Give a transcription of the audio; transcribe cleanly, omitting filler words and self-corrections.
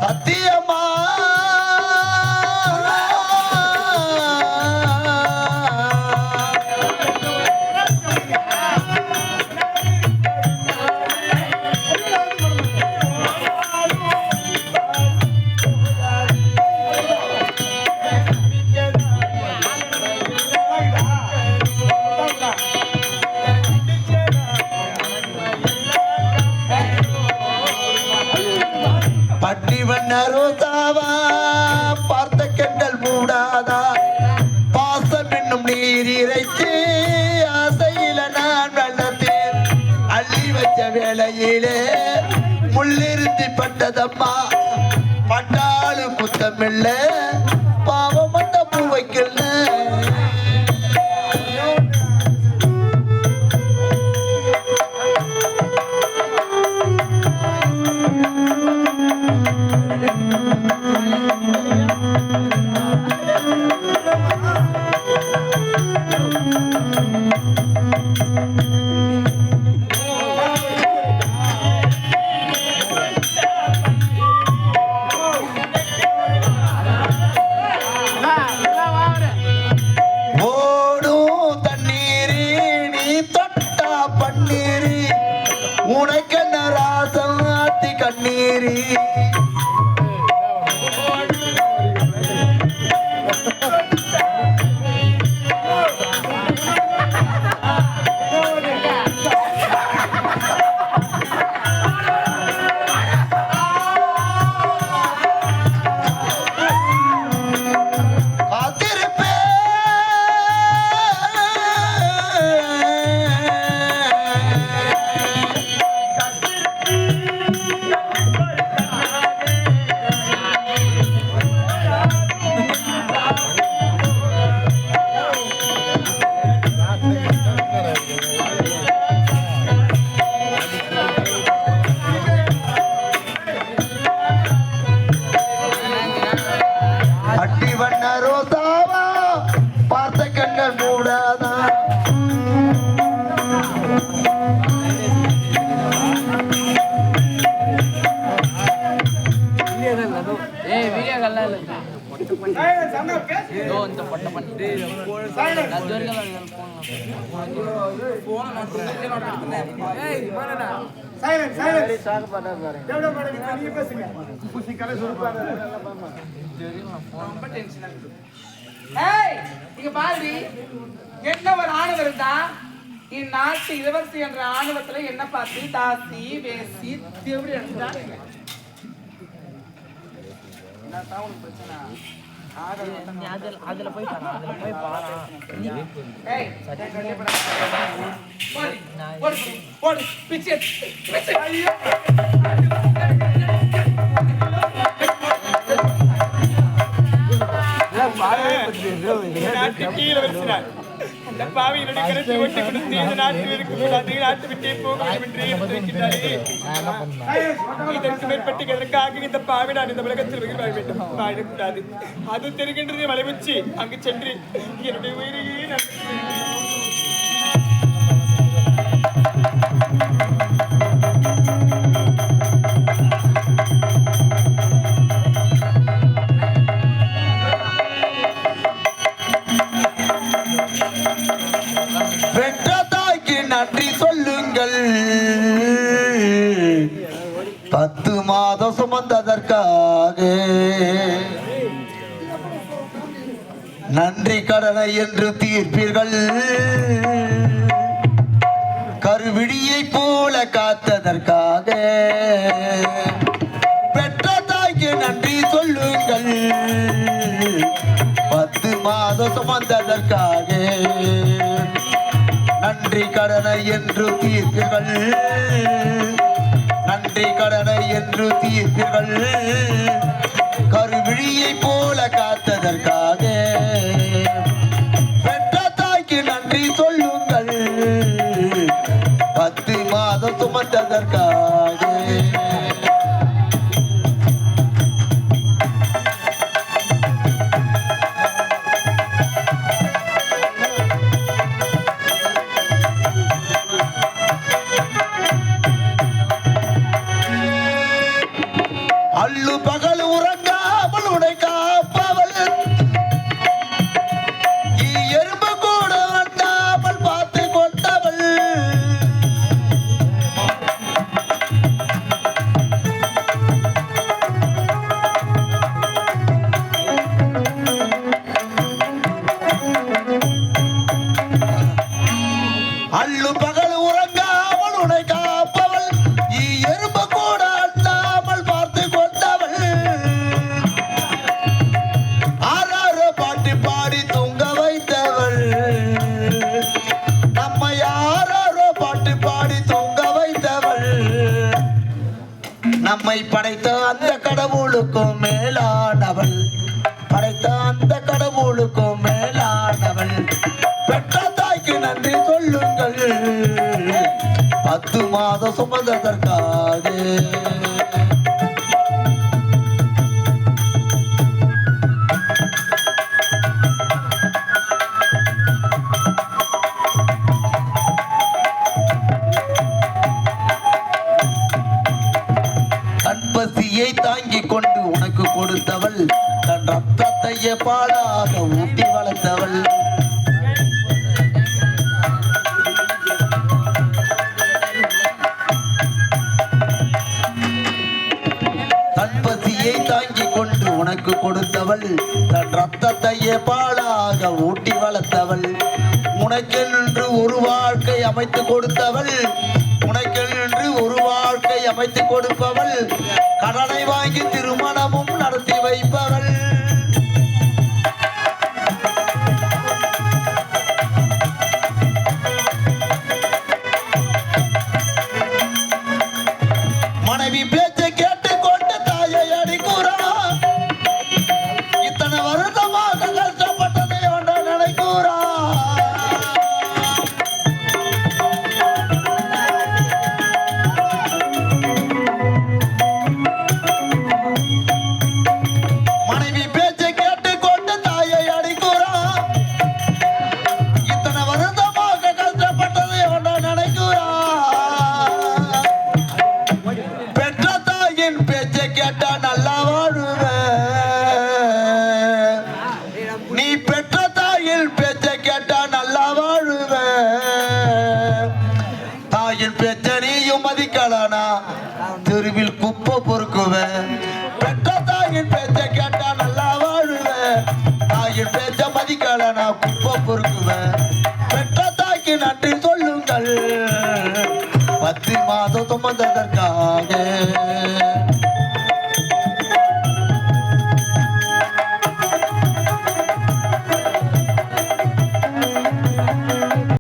சத்தியமா பட்டிவண்ண ரோசாவா பார்த்த கண்கள் மூடாதா பாசம் என்னும் நீர் இறைத்து ஆசையில நான் வளர்த்தேன் அள்ளி வச்ச வேளையிலே முள்ளிருத்தி பட்டதம்மா பட்டாலும் குத்தமில்ல பாவம் வந்த பூ வைக்கல உனக்கென்ன ராசம் ஆத்தி கண்ணீரி ரோசாவா பார்த்த கண்கள் மூடாதா என்ன ஒரு ஆணவம் இருந்தா இந்நாட்டு இளவரசி என்ற ஆணவத்துல என்ன பார்த்து தாசி வேசி தேவடி எடுத்துட்டாங்க. அதுல போய் அது தெரிகின்றது மலைவச்சு அங்கு சென்று என்னுடைய உயிரையே பெற்ற தாய்க்கு நன்றி சொல்லுங்கள் 10 மாதம் சுமந்ததற்காக நன்றி கடனை என்று தீர்ப்பீர்கள் கருவிழியை போல காத்ததற்காக பெற்ற தாய்க்கு நன்றி சொல்லுங்கள் 10 மாதம் சுமந்ததற்காக நன்றி கடனை என்று தீர்ப்பீர்கள் நன்றி கடனை என்று தீர்ப்பீர்கள் கருவிழியை போல காத்ததற்காக பெற்ற தாய்க்கு நன்றி சொல்லுங்கள் 10 மாதம் சுமந்ததற்காக அள்ளு பகல் உறங்காமல் உடை காப்பவள் எறும்பு கூட வந்தாமல் பார்த்து கொண்டவள் அள்ளு பகல் உறங்காமல் உடை காப்பவள் எறும்பு கூட அண்டாமல் பார்த்து கொண்டவள் ஆறாறு பாட்டு பாடி தூங்க வைத்தவள் நம்ம யாரோ பாட்டு பாடி தூங்க வைத்தவள் நம்மை படைத்த அந்த கடவுளுக்கும் மேலானவள் படைத்த அந்த கடவுளுக்கும் மேலானவள் பெற்ற தாய்க்கு நன்றி சொல்லுங்கள் 10 மாதம் சுமந்ததற்காக கண்பசியை தாங்கிக் கொண்டு உனக்கு கொடுத்தவள் தன் ரத்தத்தையே பாடாக ஊட்டி வளர்த்தவள் கண்பசியை தாங்கிக் கொண்டு உனக்கு கொடுத்தவள் தன் ரத்தத்தையே பாடாக ஊட்டி வளர்த்தவள் உனக்கென்று ஒரு வாழ்க்கை அமைத்து கொடுத்தவள் உனக்கென்று ஒரு வாழ்க்கை அமைத்து கொடுப்பவள் கடனை வாங்கி திருமணமும் நடத்தி வைப்பவள் மனைவி பேச்சை கேட்டு கொண்டு தாயை அடிக்குறா இத்தனை வருஷமாக கஷ்டப்பட்டதை ஒன்ற நினைக்குறா மனைவி பேச்சை கேட்டு கொண்டு தாயை அடிக்குறா இத்தனை வருஷமாக கஷ்டப்பட்டதை ஒன்ற நினைக்குறா பெற்ற தாயின் பேச்சை கேட்டா நல்லா வாழுவேன் நீ பெற்ற தாயின் பேச்சை கேட்டா நல்லா வாழுவேன் தாயின் பேச்ச நீயும் மதிக்கலானா தெருவில் குப்பை பொறுக்குவேன் பெற்ற தாயின் பேச்சை கேட்டா நல்லா வாழுவேன் தாயின் பேச்ச மதிக்கலானா குப்பை பொறுக்குவேன் பெற்ற தாய்க்கு நன்றி சொல்லுங்கள் 10 மாதம் சுமந்ததற்காக